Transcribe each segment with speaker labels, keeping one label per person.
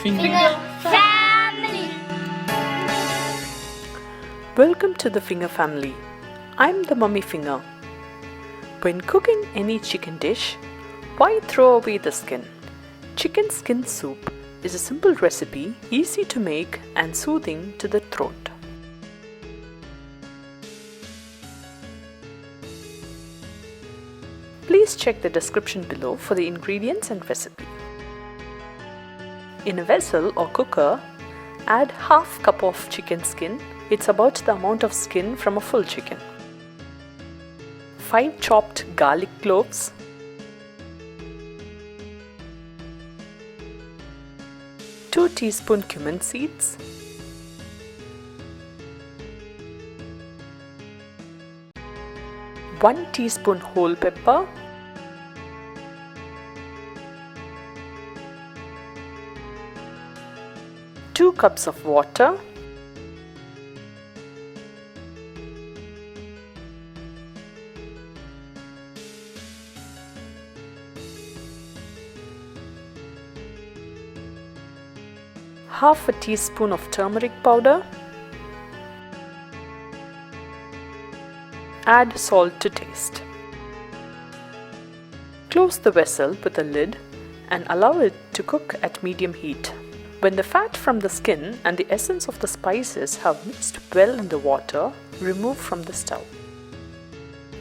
Speaker 1: Finger family.
Speaker 2: Welcome to the Finger family. I'm the mummy finger. When cooking any chicken dish, why throw away the skin? Chicken skin soup is a simple recipe, easy to make and soothing to the throat. Please check the description below for the ingredients and recipe. In a vessel or cooker, add half cup of chicken skin. It's about the amount of skin from a full chicken. 5 chopped garlic cloves, 2 teaspoon cumin seeds, 1 teaspoon whole pepper, 2 cups of water, half a teaspoon of turmeric powder, add salt to taste. Close the vessel with a lid and allow it to cook at medium heat. When the fat from the skin and the essence of the spices have mixed well in the water, remove from the stove.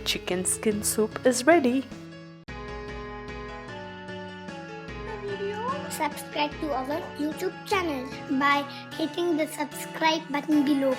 Speaker 2: Chicken skin soup is ready.
Speaker 1: Subscribe to our YouTube channel by hitting the subscribe button below.